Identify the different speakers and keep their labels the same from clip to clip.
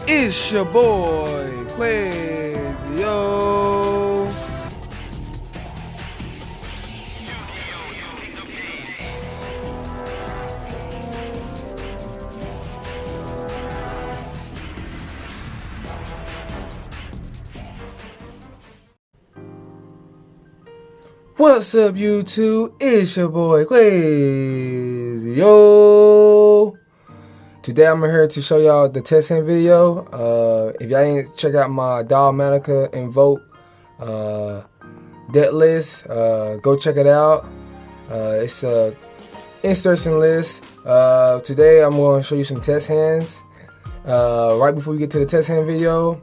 Speaker 1: It's your boy, Quaz, yo. What's up, YouTube? It's your boy, Quaz, yo. Today I'm here to show y'all the testing video. If y'all ain't check out my Dogmatika Invoked debt list, go check it out. It's a insertion list. Today I'm going to show you some test hands. Right before we get to the test hand video,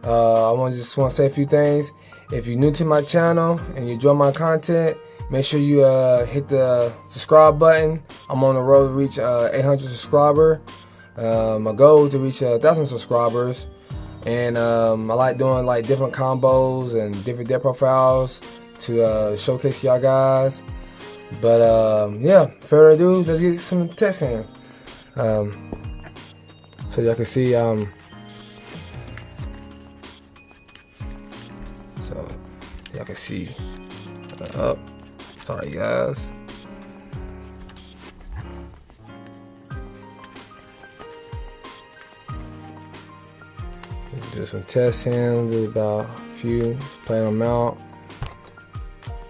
Speaker 1: I just want to say a few things. If you're new to my channel and you enjoy my content, make sure you hit the subscribe button. I'm on the road to reach 800 subscribers. My goal is to reach 1,000 subscribers, and I like doing like different combos and different debt profiles to showcase y'all guys. But yeah, further ado, let's get some test hands. So y'all can see so y'all can see up. Sorry guys. Do some test hands, do about a few, play them out.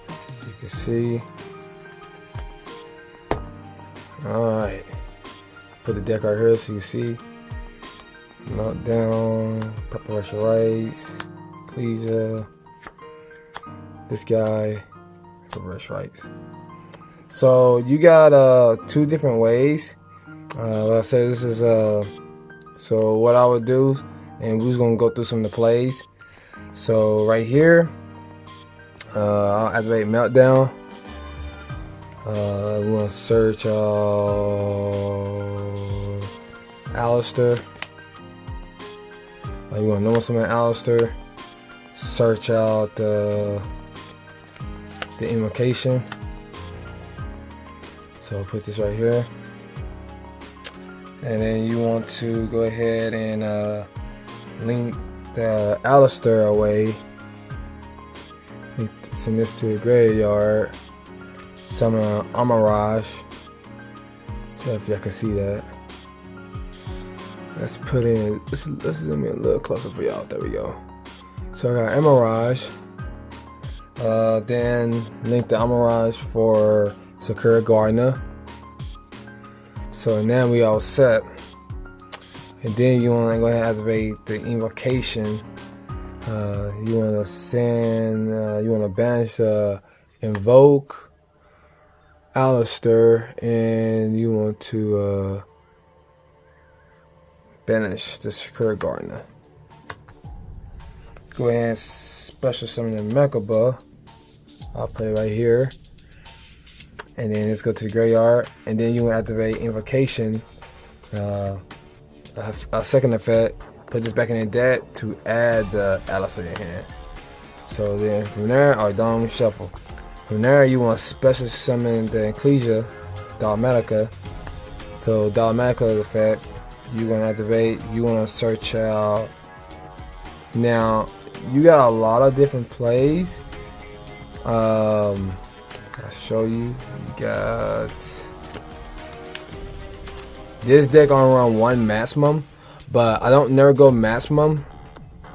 Speaker 1: As you can see. Alright. Put the deck right here so you see. Meltdown, preparation rights, pleasure. This guy, preparation rights. So you got two different ways. Like I said, this is so what I would do. And we're just gonna go through some of the plays. So right here, I'll activate Meltdown. We want to search Alistair. You want to know something Alistair. Search out the invocation. So I'll put this right here, and then you want to go ahead and link the Alistair away. Send this to the graveyard. Summon Amaraj. So if y'all can see that. Let's put in. Let's zoom in a little closer for y'all. There we go. So I got Amaraj. Then link the Amaraj for Sakura Gardener. So now we all set. And then you want to go ahead and activate the invocation. You want to send, you want to banish Invoke Alistair, and you want to banish the Secure Gardener. Go ahead and special summon the Mechaba. I'll put it right here. And then let's go to the graveyard. And then you want to activate invocation. A second effect, put this back in the deck to add the Alistair in your hand. So then from there, don't shuffle. From there, you want to special summon the Ecclesia, Dogmatika. So Dogmatika effect, you want to activate, you want to search out. Now, you got a lot of different plays. I'll show you. You got this deck on run one maximum, but I don't never go maximum.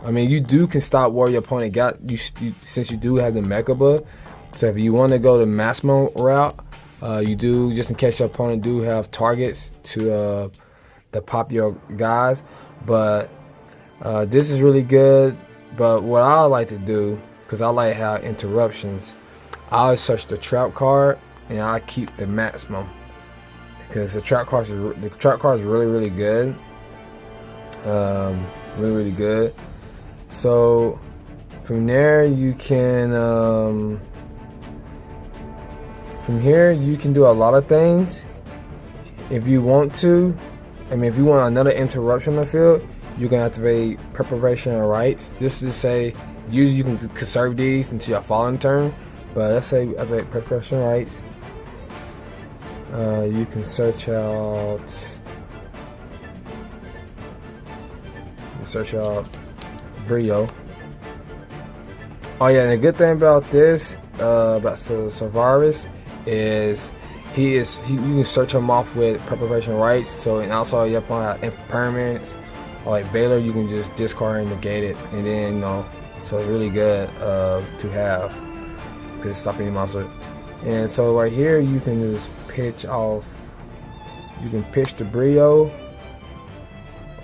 Speaker 1: I mean, you can stop where your opponent got you since you do have the Mechaba. So if you want to go the maximum route, you do, just in case your opponent do have targets to pop your guys. But this is really good. But what I like to do, because I like how interruptions, I'll search the trap card and I keep the maximum. Because the trap card is really good, really good. So from there you can from here you can do a lot of things if you want to. I mean, if you want another interruption on the field, you can activate preparation and rights. Just to say, usually you can conserve these until your following turn, but let's say activate preparation rights. You can search out You search out Brio. Oh yeah, and the good thing about this, about Savaris, is you can search him off with preparation rights. So, and also you have impermanence, or like Valor, you can just discard and negate it, and then so it's really good to have to stop any monster. And so right here you can just pitch off. You can pitch the Brio,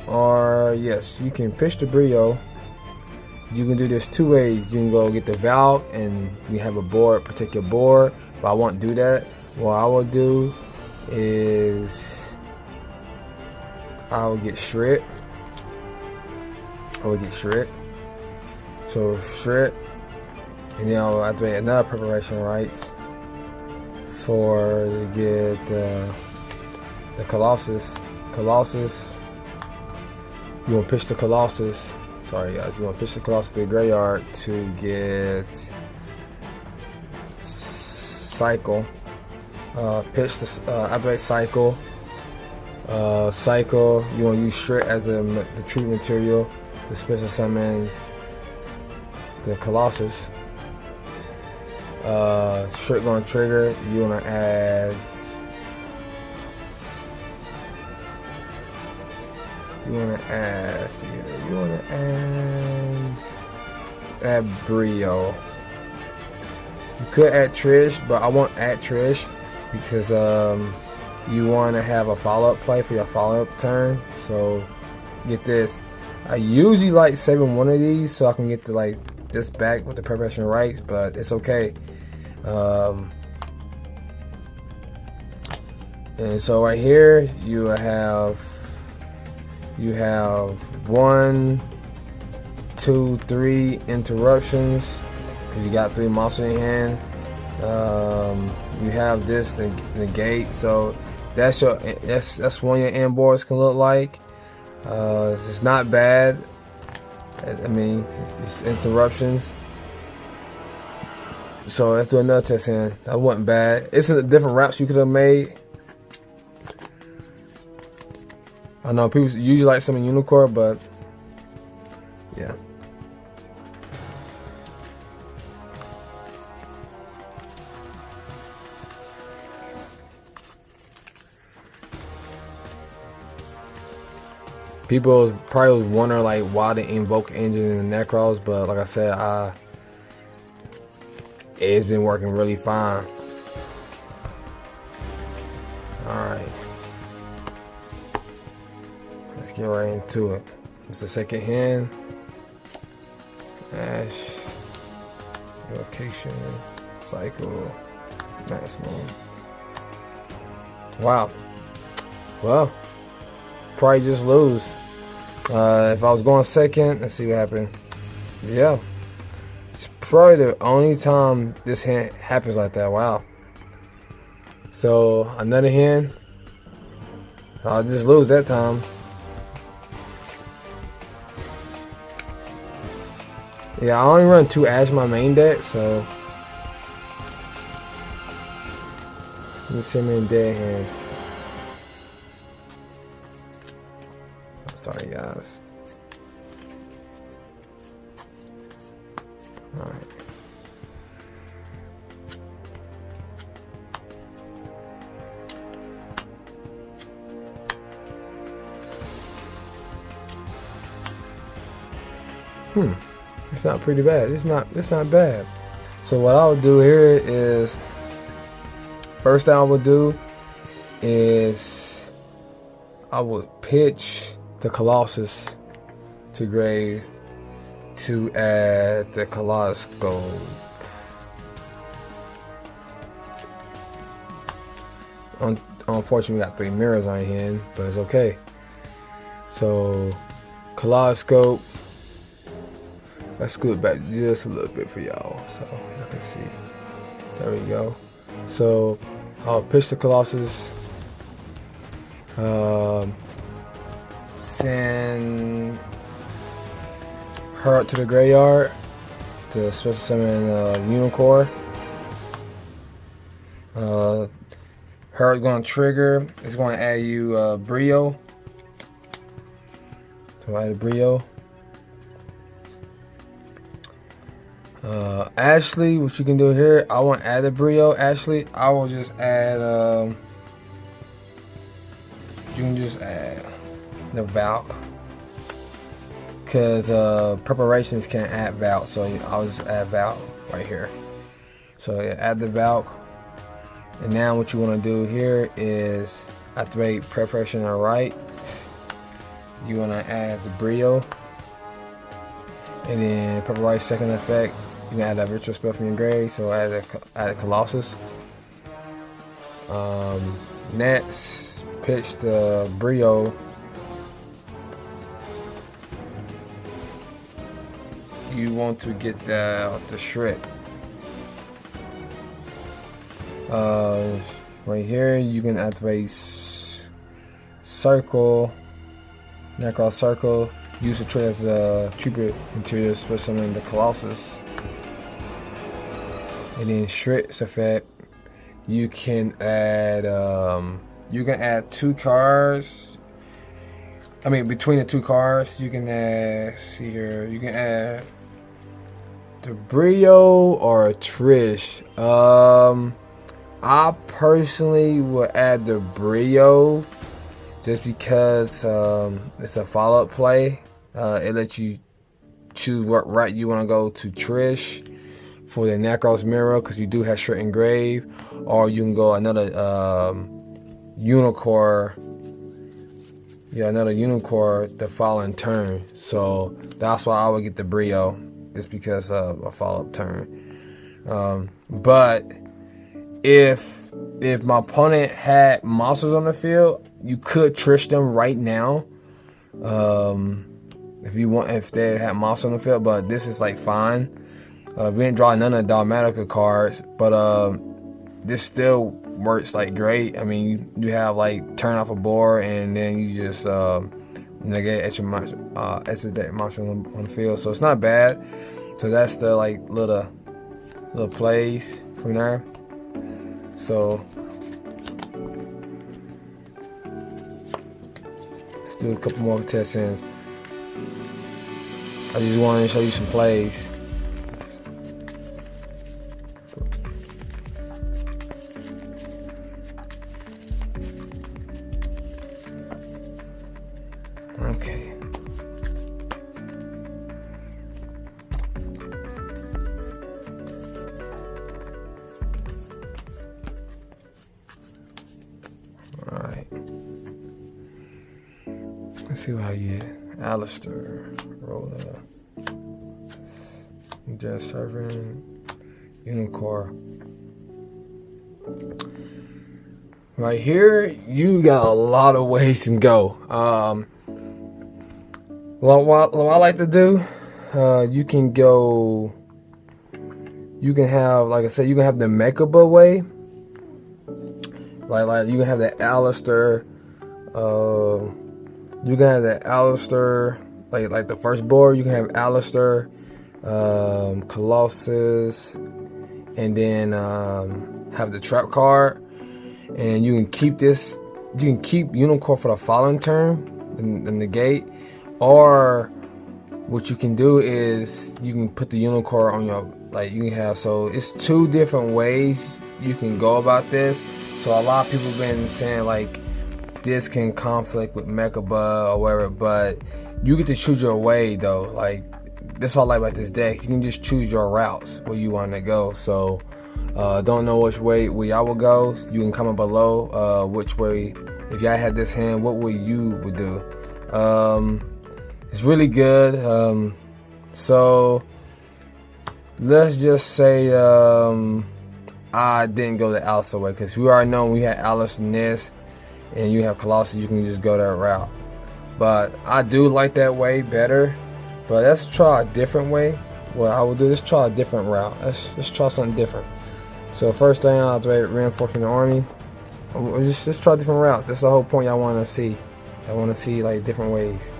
Speaker 1: or yes, you can pitch the Brio. You can do this two ways. You can go get the Valve and you have a board, protect your board, but I won't do that. What I will do is I will get Shred. So Shred, and then I'll activate another preparation rights to get the Colossus. You want to pitch the Colossus. Sorry guys, you want to pitch the Colossus to the graveyard to get Cycle. Pitch the activate Cycle. Cycle. You want to use Shred as the true material to special summon the Colossus. Shred going to trigger. You want to add. You want to add Brio. You could add Trish, but I won't add Trish because you want to have a follow-up play for your follow-up turn. So get this. I usually like saving one of these so I can get this back with the preparation rights, but it's okay. And so right here you have 1, 2, 3 interruptions because you got 3 monsters in hand. You have this to negate, so that's one of your end boards can look like. It's not bad. I mean, it's interruptions. So let's do another test hand. That wasn't bad. It's in the different routes you could have made. I know people usually like some in Unicorn, but yeah. People probably was wondering like why the Invoked engine in the Nekroz, but like I said, it's been working really fine. Alright. Let's get right into it. It's the second hand. Ash. Location. Cycle. Maximum. Wow. Well, probably just lose. If I was going second, let's see what happened. Yeah. It's probably the only time this hand happens like that. Wow. So another hand. I'll just lose that time. Yeah, I only run 2 Ash in my main deck, so let me see me in dead hands. I'm sorry, guys. All right. It's not pretty bad. It's not bad. So what I would do here is, first thing I would do is I would pitch the Colossus to grave to add the Colossus gold. Unfortunately, we got 3 mirrors on hand, but it's okay. So Colossus. Let's scoot back just a little bit for y'all so you can see. There we go. So I'll pitch the Colossus. Send her up to the graveyard to special summon Unicorn. Her is going to trigger. It's going to add you Brio So I add a brio. Actually, what you can do here, I won't add a brio. Actually, I will just add. You can just add the Valk, because preparations can't add Valk, so I'll just add Valk right here. So yeah, add the Valk, and now what you want to do here is activate preparation on right. You want to add the brio, and then preparation second effect. You can add that ritual spell from your grave, so add a Colossus. Next, pitch the brio. You want to get the shred. Right here, you can activate circle, Nekroz circle. Use the tray as the tribute material, especially in the Colossus. And then Shred's effect, you can add two cards. I mean, between the two cards, you can add. See here, you can add the Brio or Trish. I personally would add the Brio just because it's a follow-up play. It lets you choose what route you want to go to Trish for the Nekroz mirror, because you do have Shred Engrave, or you can go another Unicorn. Yeah, another Unicorn the following turn. So that's why I would get the Brio, just because of a follow-up turn. But if my opponent had monsters on the field, you could Trish them right now. If they had monsters on the field, but this is like fine. We didn't draw none of the Dogmatika cards, but this still works like great. I mean, you have like turn off a board, and then you just negate extra monster on the field, so it's not bad. So that's the like little plays from there. So let's do a couple more test hands. I just wanted to show you some plays. Okay. All right. Let's see what I get. Alistair, Rhoda, Just Serving, Unicorn. Right here, you got a lot of ways to go. What I like to do, you can have, like I said, you can have the Mechaba way. Like you can have the Alistair. You can have the Alistair, like the first board. You can have Alistair, Colossus, and then have the trap card. And you can keep this. You can keep Unicorn for the following turn and negate. Or what you can do is you can put the Unicorn on your, like you can have, so it's two different ways you can go about this. So a lot of people have been saying like this can conflict with Mechaba or whatever, but you get to choose your way though. Like that's what I like about this deck. You can just choose your routes where you want to go. So don't know which way y'all will go. You can comment below which way, if y'all had this hand, what would you do. It's really good. So let's just say I didn't go the Alistair way, because we already know we had Alice and this, and you have Colossus, you can just go that route. But I do like that way better. But let's try a different way. What I will do, let's try a different route. Let's try something different. So first thing, I'll have to reinforcement the army. Just try different routes. That's the whole point y'all want to see. I want to see like different ways.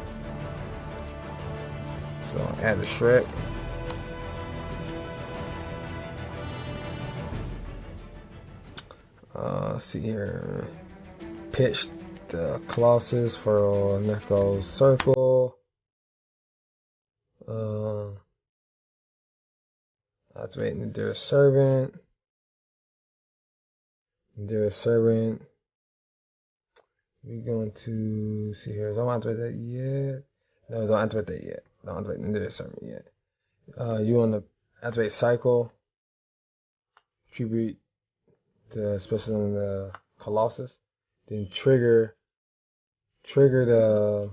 Speaker 1: So add the Shrek. See here. Pitch the Colossus for Nekroz circle. activating the Dear Servant. Dear Servant. We're going to see here. Don't activate that yet. No, don't activate that yet. Don't activate the Dear Servant yet. You want to activate Cycle. Tribute the special in the Colossus. Then trigger the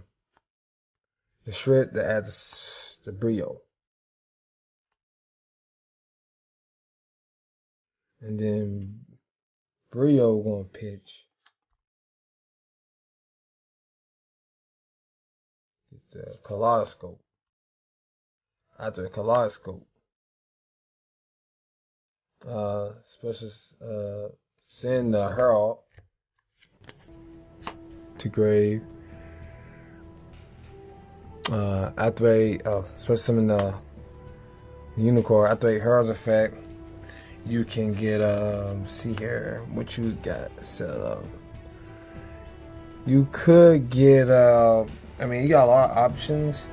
Speaker 1: shred that adds the Brio. And then Brio gonna pitch the Kaleidoscope. After the Kaleidoscope, special send the Herald to grave. Activate special summon the Unicorn. Activate Herald's effect. You can get see here what you got set up. You could get I mean, you got a lot of options.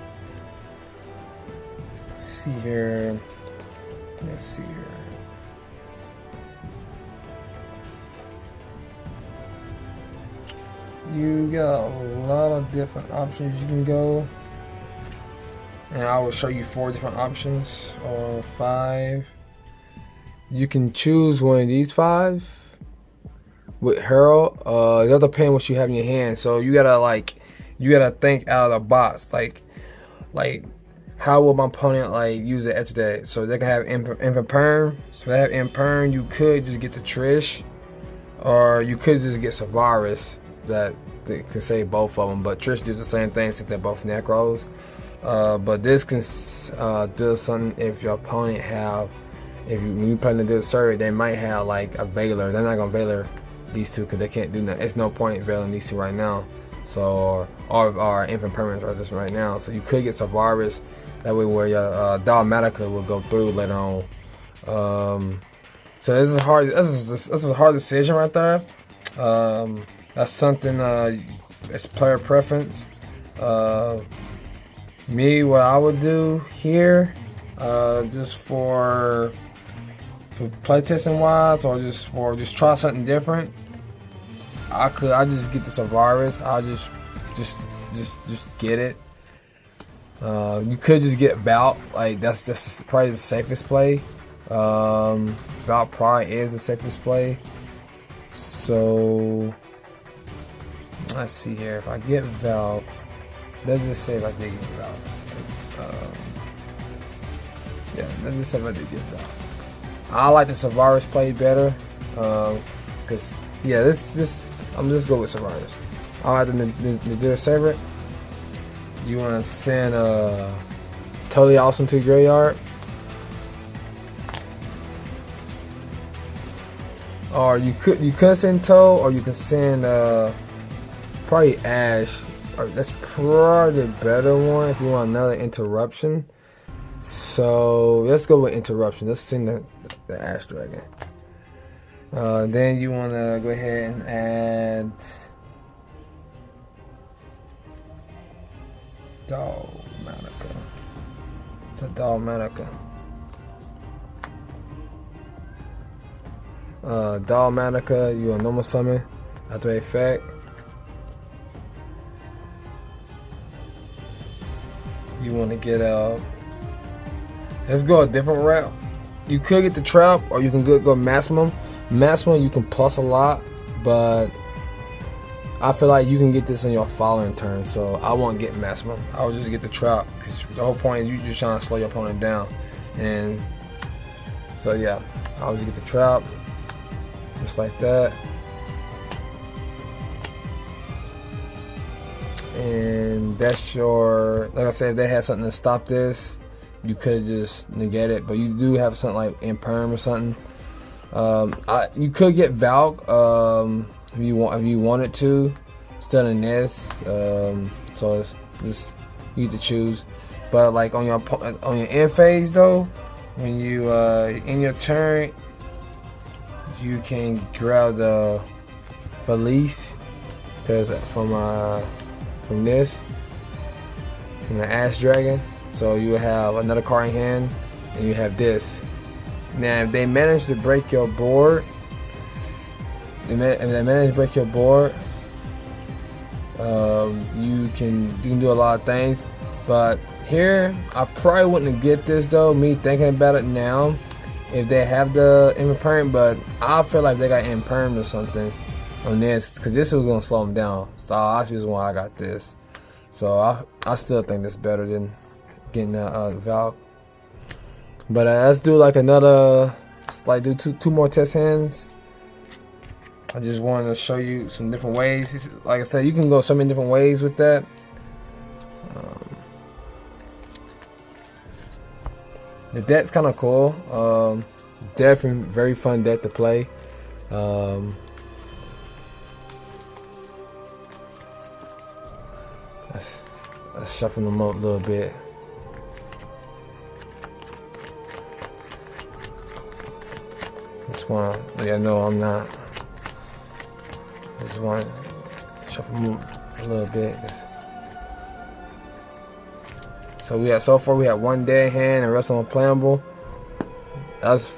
Speaker 1: See here. Let's see here. You got a lot of different options you can go. And I will show you 4 different options or 5. You can choose one of these 5 with Herald. It does depend what you have in your hand. So you gotta think out of the box. Like how will my opponent use it after that? So they can have infant perm. So if they have infant perm, you could just get the Trish, or you could just get Savaris. That they can save both of them. But Trish does the same thing since they're both Nekroz. But this can do something if your opponent have. When you play in the survey, they might have a Veiler. They're not gonna Veiler these two because they can't do nothing. It's no point Veiling these two right now. So or infant permanents are this right now. So you could get Savaris. That way, where your Dogmatika will go through later on. So this is hard. This is a hard decision right there. That's something. It's player preference. Me, what I would do here, just for playtesting wise, or just try something different. I just get the Savaris. I'll just get it. You could just get Valk. That's probably the safest play. Valk probably is the safest play. So let's see here. If I get Valk, let's just say if I did get Valk. Yeah, let's just say if I did get Valk. I like the Savaris play better. Cause yeah, I'm just go with Savaris. I like the Dear Servant. You want to send Totally Awesome to the graveyard, or you could send Toe, or you can send probably Ash. That's probably the better one if you want another interruption. So let's go with interruption. Let's send the Ash Dragon. Then you want to go ahead and add Dogmatika. The Dogmatika. Dogmatika, you a normal summon after effect. You want to get let's go a different route. You could get the trap, or you can go maximum. Maximum, you can plus a lot, but I feel like you can get this on your following turn, so I won't get maximum. I will just get the trap, because the whole point is you just trying to slow your opponent down. And so yeah, I'll just get the trap, just like that. And that's your, like I said, if they had something to stop this, you could just negate it, but you do have something like Imperm or something. You could get Valk if you wanted to instead of this. So it's just you get to choose. But like on your end phase though, when you in your turn, you can grab the Felice, because from the Ash Dragon. So you have another card in hand, and you have this. Now, if they manage to break your board, you can do a lot of things. But here, I probably wouldn't get this though. Me thinking about it now, if they have the imperm, but I feel like they got imperm or something on this, because this is gonna slow them down. So that's the reason why I got this. So I still think this better than getting the Valk. But let's do like another, like do two more test hands. I just wanted to show you some different ways. Like I said, you can go so many different ways with that. The deck's kind of cool. Definitely very fun deck to play. Let's shuffle them up a little bit. Just want to let you know I'm not. I just want to shuffle them up a little bit. So far we have one dead hand and the rest of them playable. That's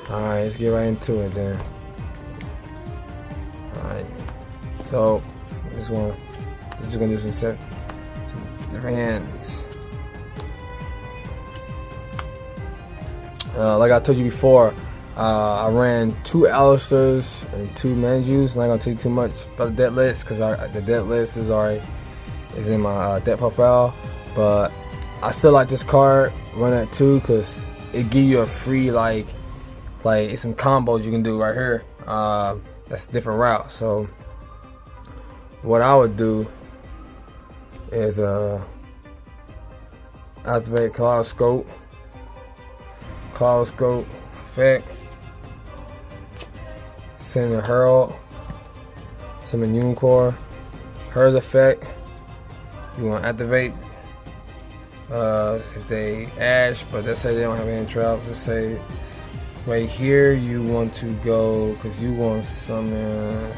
Speaker 1: alright. Let's get right into it then. Alright. So just gonna do some different hands. Like I told you before, I ran 2 Alistairs and 2 Manjus. I'm not gonna tell you too much about the deck list because the deck list is in my deck profile. But I still like this card, run that 2, because it give you a free like it's some combos you can do right here. That's a different route. So what I would do is activate Colossus Scope effect, send a Herald, summon Unicorn, Her's effect. You want to activate if they Ash, but let's say they don't have any traps. Let's say right here you want to go because you want to summon.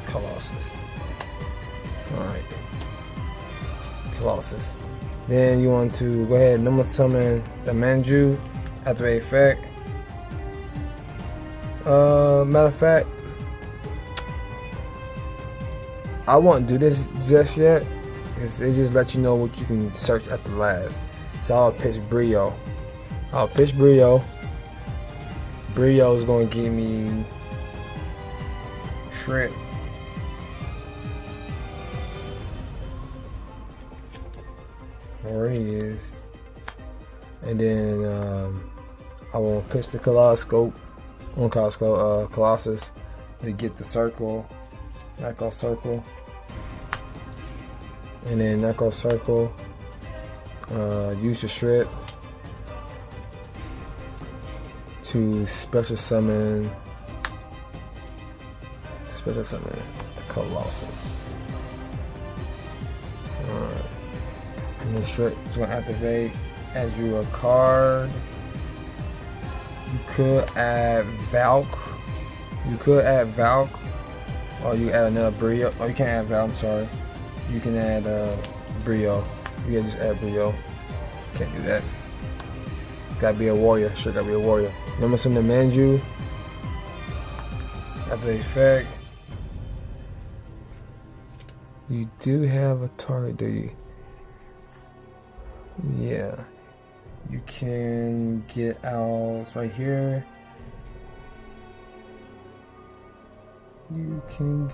Speaker 1: Colossus. Alright. Colossus. Then you want to go ahead and normal summon the Manju, activate effect. Matter of fact, I won't do this just yet. It just lets you know what you can search at the last. So I'll pitch Brio. Brio is going to give me Trip. Where he is. And then I will pitch the Colossus Scope on Colossus to get the circle. Nekroz circle. And then Nekroz circle. Use the Strip to special summon Colossus. Alright. And the Strip is going to activate as you a card. You could add Valk. Or you add another Brio. Oh, you can't add Valk, I'm sorry. You can add Brio. You can just add Brio. Can't do that. Gotta be a warrior. Sure, gotta be a warrior. Number some the Manju. Activate effect. You do have a target, do you? Yeah. You can get out right here. You could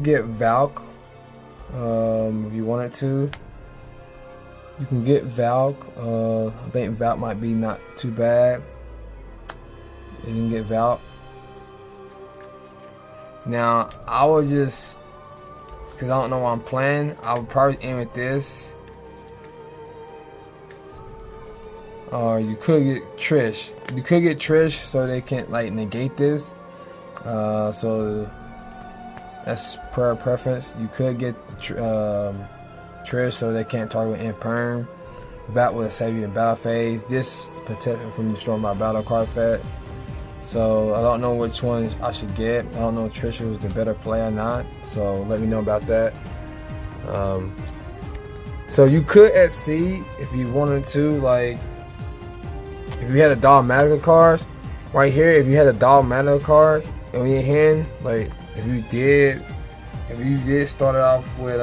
Speaker 1: get Valk if you wanted to. You can get Valk. I think Valk might be not too bad. You can get Valk. Now I would just, because I don't know what I'm playing, I would probably aim at this. Or you could get Trish. You could get Trish so they can like negate this. So that's per preference. You could get the Trish so they can't target in perm. That will save you in battle phase. This protects me from destroying my battle card fast. So I don't know which one I should get. I don't know if Trish was the better play or not. So let me know about that. So you could at C if you wanted to, like if you had a Dogmatika cards right here. If you had a Dogmatika cards in your hand, like if you did start it off with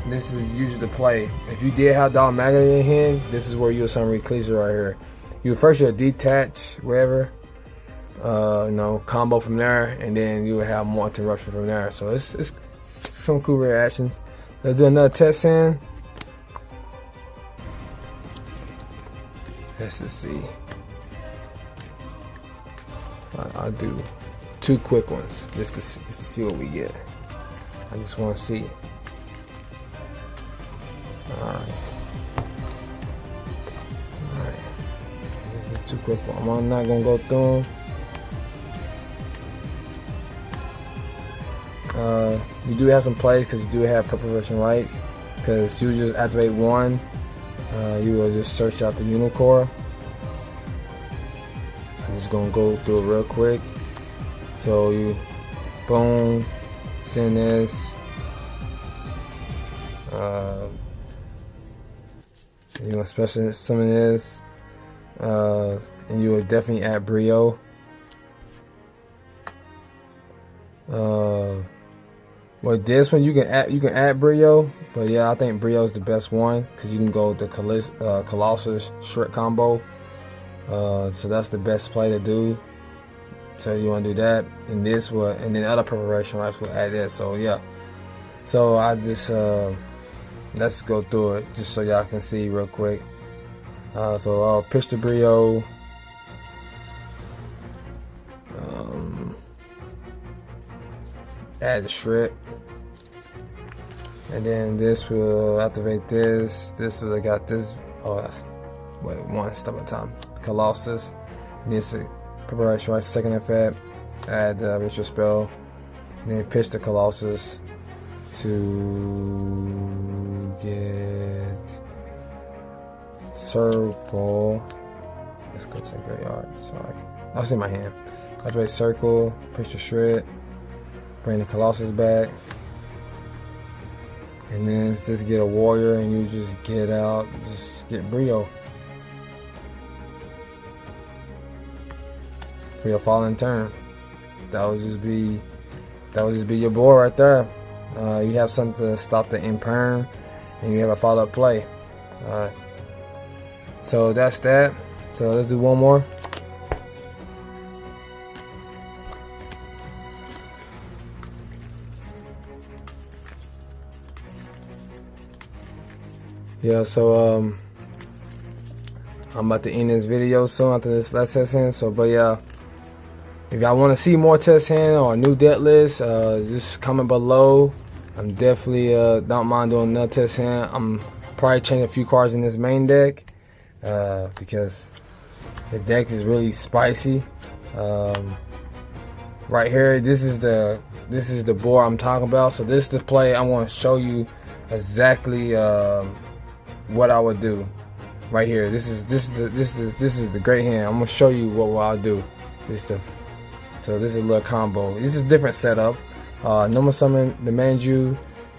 Speaker 1: this is usually the play. If you did have Dogmatika in your hand, this is where you'll summon Ecclesia right here. You'll detach wherever, combo from there, and then you will have more interruption from there. So it's some cool reactions. Let's do another test hand. Let's just see. I'll do 2 quick ones just to see what we get. I just want to see. Alright. This is 2 quick ones. I'm not gonna go through them. You do have some plays because you do have preparation rights. Because you just activate 1, you will just search out the Unicorn. I'm just gonna go through it real quick. So you boom, send this. You know, especially some of this, and you will definitely add Brio. With this one, you can add Brio, but yeah, I think Brio is the best one because you can go with the Colossus Shrek combo. So that's the best play to do. So you want to do that, and this will, and then other preparation rights will add that. So yeah, so I just let's go through it just so y'all can see real quick. So I'll pitch the Brio. Add the Shrek, and then this will activate this. This will got this. Oh, that's, wait, 1 step at a time. Colossus. This preparation right. Second effect. Add the ritual spell. And then pitch the Colossus to get circle. Let's go to the graveyard. Sorry, I'll see my hand. Activate circle. Push the Shrek. Bring the Colossus back, and then just get a warrior, and you just get out, just get Brio for your falling turn. That would just be your board right there. You have something to stop the imperm, and you have a follow-up play. So that's that. So let's do one more. Yeah, so I'm about to end this video soon after this last test hand. So, but yeah, if y'all want to see more test hand or a new deck list, just comment below. I'm definitely don't mind doing another test hand. I'm probably changing a few cards in this main deck because the deck is really spicy. Right here, this is the board I'm talking about. So this is the play I want to show you exactly. What I would do right here. This is the great hand. I'm gonna show you what I'll do. So this is a little combo. This is a different setup. Normal summon the Manju.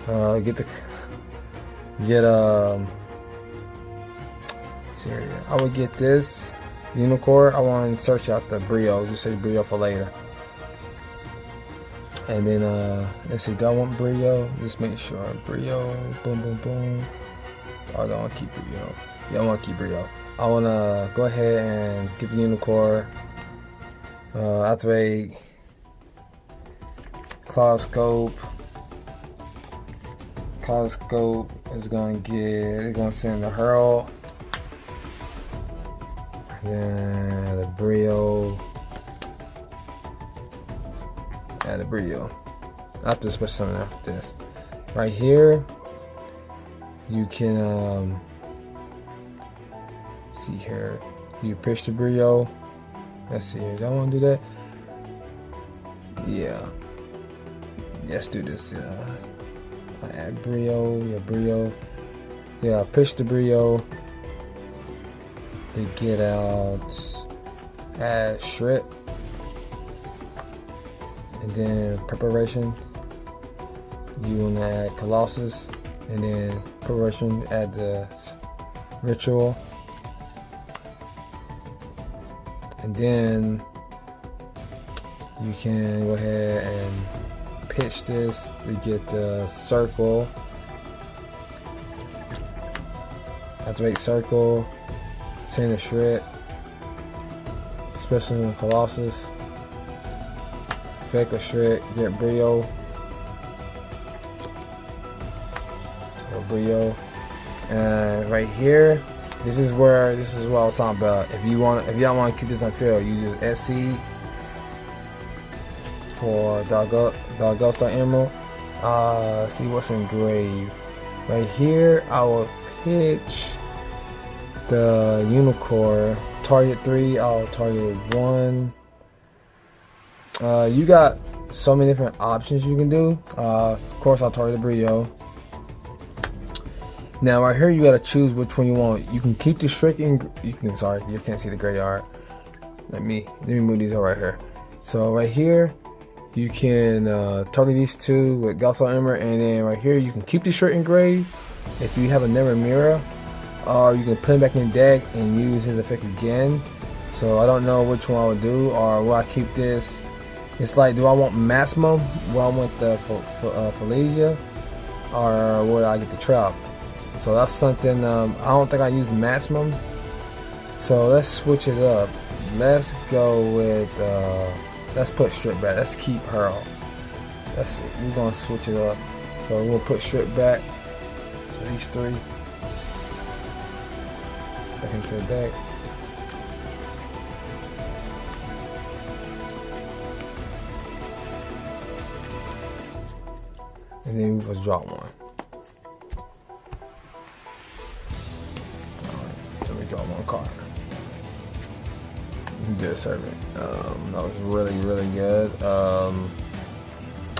Speaker 1: I would get this Unicorn. I want to search out the Brio. Just say Brio for later. And then let's see. Do I want Brio? Just make sure Brio. Boom, boom, boom. I don't want to keep Brio. Yeah, I want to keep Brio. I want to go ahead and get the Unicorn. Activate Cloud Scope. Cloud Scope is going to send the Hurl. Then the Brio. Add the Brio. After special summon after this. Right here. You can see here. You pitch the Brio. Let's see here. Do I want to do that? Yeah. Let's do this. Add Brio, your Brio. Yeah, push the Brio to get out. Add Shred. And then preparation. You want to add Colossus. And then preparation, add the ritual. And then you can go ahead and pitch this to get the circle. Activate circle, send a shred, special in Colossus, effect a shred, get Brio, or Brio, and right here, this is what I was talking about. If you don't want to keep this on field, you just SC for Dogmatika Emerald. See what's engraved. Right here, I will pitch the Unicorn. Target 3, I'll target 1. You got so many different options you can do. Of course, I'll target the Brio. Now right here, you gotta choose which one you want. You can keep the stricken. Sorry, you can't see the graveyard. Let me move these over right here. So right here, you can target these two with Colossus Emerald, and then right here you can keep the shirt engraved if you have a Never Mirror, or you can put him back in the deck and use his effect again. So I don't know which one I would do, or will I keep this? It's like, do I want maximum? Do I want the Finalizing, or would I get the trap? So that's something. I don't think I use maximum. So let's switch it up. Let's go with. Let's put strip back. Let's keep Hurl. We're gonna switch it up. So we're gonna put strip back. So these three back into the deck. And then we just draw one. Alright, so we draw one card. Good servant. That was really good. I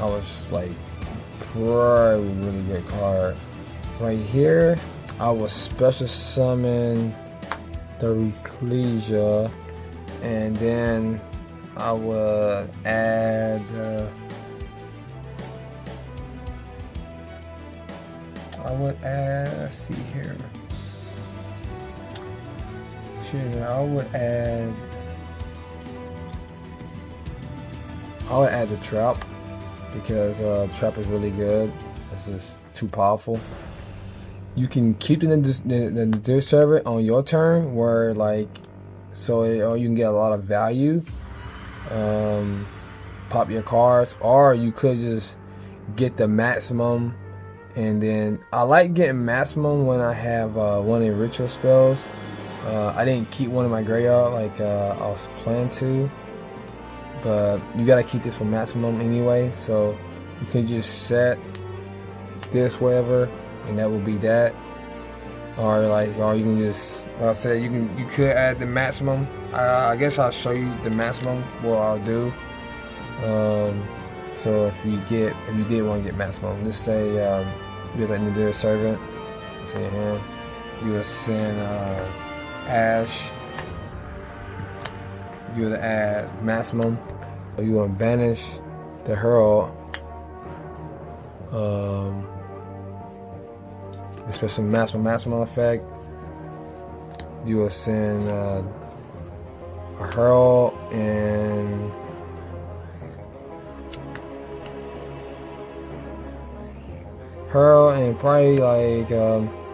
Speaker 1: was like probably really good card. Right here, I will special summon the Reclesia, and then I would add. Let's see here. Sure, I would add the trap, because trap is really good. It's just too powerful. You can keep the servant on your turn, where like, or you can get a lot of value. Pop your cards, or you could just get the maximum. And then I like getting maximum when I have one of the ritual spells. I didn't keep one in my graveyard like I was planning to, but you gotta keep this for maximum anyway. So you can just set this wherever, and that will be that. Or you can just, like I said, you could add the maximum. I guess I'll show you the maximum what I'll do. So if you did want to get maximum, just say you're letting the dear servant. It's in your hand. You will send Ash. You will add maximum. You will banish the Hurl. Especially maximum effect. You will send a Hurl and probably like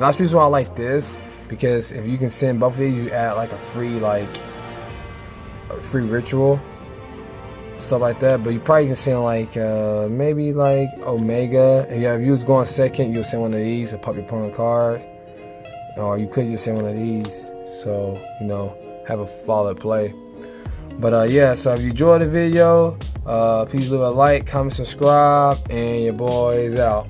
Speaker 1: that's the reason why I like this, because if you can send both of these, you add like a free ritual, stuff like that. But you probably can send like maybe like Omega. And yeah, if you was going second, you'll send one of these and pop your opponent cards, or you could just send one of these. So have a solid play. But yeah, so if you enjoyed the video, please leave a like, comment, subscribe, and your boy is out.